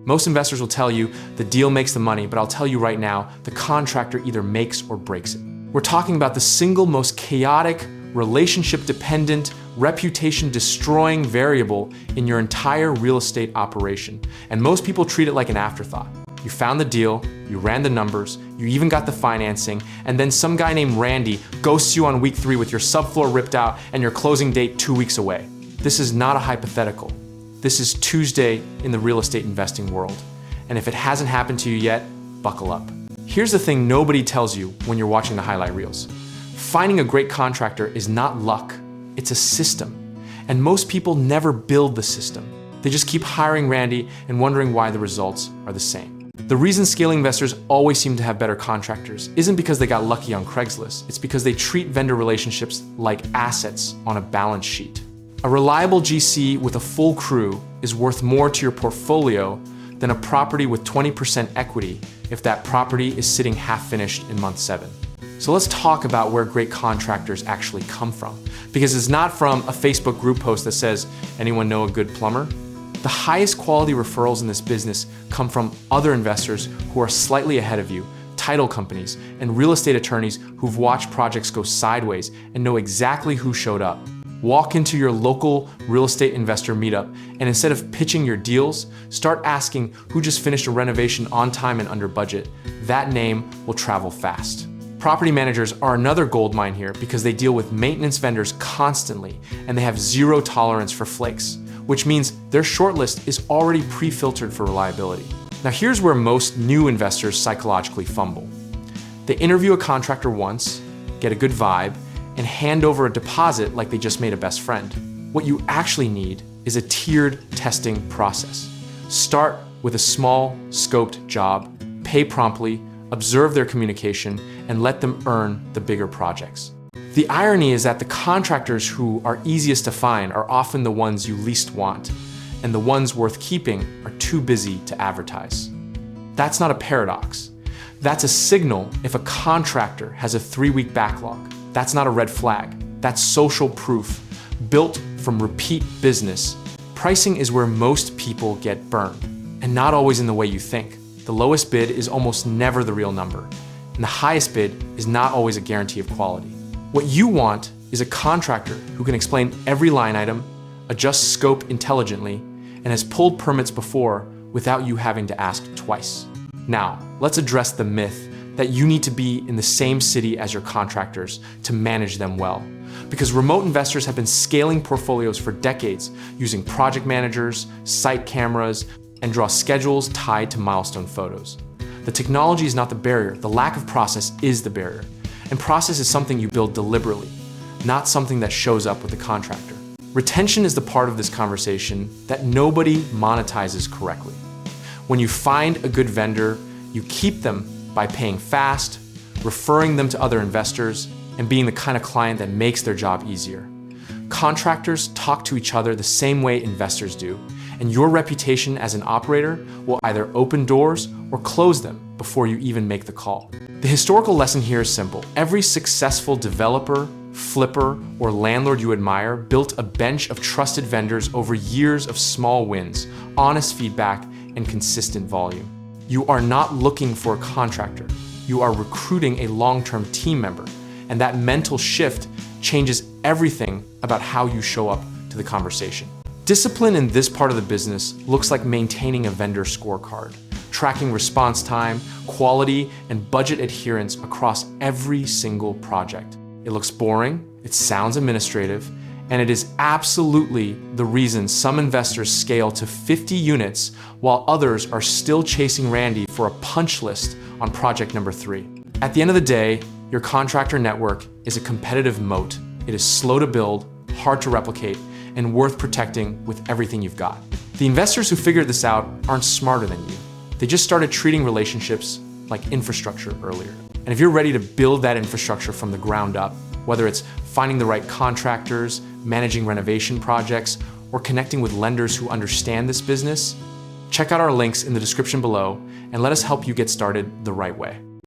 Most investors will tell you the deal makes the money, but I'll tell you right now, the contractor either makes or breaks it. We're talking about the single most chaotic, relationship-dependent, reputation-destroying variable in your entire real estate operation. And most people treat it like an afterthought. You found the deal, you ran the numbers, you even got the financing, and then some guy named Randy ghosts you on week 3 with your subfloor ripped out and your closing date 2 weeks away. This is not a hypothetical. This is Tuesday in the real estate investing world. And if it hasn't happened to you yet, buckle up. Here's the thing nobody tells you when you're watching the highlight reels. Finding a great contractor is not luck, it's a system. And most people never build the system. They just keep hiring Randy and wondering why the results are the same. The reason scaling investors always seem to have better contractors isn't because they got lucky on Craigslist. It's because they treat vendor relationships like assets on a balance sheet. A reliable GC with a full crew is worth more to your portfolio than a property with 20% equity if that property is sitting half finished in month 7. So let's talk about where great contractors actually come from. Because it's not from a Facebook group post that says, anyone know a good plumber? The highest quality referrals in this business come from other investors who are slightly ahead of you, title companies, and real estate attorneys who've watched projects go sideways and know exactly who showed up. Walk into your local real estate investor meetup and instead of pitching your deals, start asking who just finished a renovation on time and under budget. That name will travel fast. Property managers are another gold mine here because they deal with maintenance vendors constantly and they have zero tolerance for flakes, which means their shortlist is already pre-filtered for reliability. Now here's where most new investors psychologically fumble. They interview a contractor once, get a good vibe, and hand over a deposit like they just made a best friend. What you actually need is a tiered testing process. Start with a small, scoped job, pay promptly, observe their communication, and let them earn the bigger projects. The irony is that the contractors who are easiest to find are often the ones you least want, and the ones worth keeping are too busy to advertise. That's not a paradox. That's a signal if a contractor has a 3-week backlog. That's not a red flag. That's social proof, built from repeat business. Pricing is where most people get burned, and not always in the way you think. The lowest bid is almost never the real number, and the highest bid is not always a guarantee of quality. What you want is a contractor who can explain every line item, adjust scope intelligently, and has pulled permits before without you having to ask twice. Now, let's address the myth that you need to be in the same city as your contractors to manage them well. Because remote investors have been scaling portfolios for decades using project managers, site cameras, and draw schedules tied to milestone photos. The technology is not the barrier, the lack of process is the barrier. And process is something you build deliberately, not something that shows up with the contractor. Retention is the part of this conversation that nobody monetizes correctly. When you find a good vendor, you keep them by paying fast, referring them to other investors, and being the kind of client that makes their job easier. Contractors talk to each other the same way investors do, and your reputation as an operator will either open doors or close them before you even make the call. The historical lesson here is simple. Every successful developer, flipper, or landlord you admire built a bench of trusted vendors over years of small wins, honest feedback, and consistent volume. You are not looking for a contractor. You are recruiting a long-term team member, and that mental shift changes everything about how you show up to the conversation. Discipline in this part of the business looks like maintaining a vendor scorecard, tracking response time, quality, and budget adherence across every single project. It looks boring, it sounds administrative, and it is absolutely the reason some investors scale to 50 units while others are still chasing Randy for a punch list on project number 3. At the end of the day, your contractor network is a competitive moat. It is slow to build, hard to replicate, and worth protecting with everything you've got. The investors who figured this out aren't smarter than you. They just started treating relationships like infrastructure earlier. And if you're ready to build that infrastructure from the ground up, whether it's finding the right contractors, managing renovation projects, or connecting with lenders who understand this business, check out our links in the description below and let us help you get started the right way.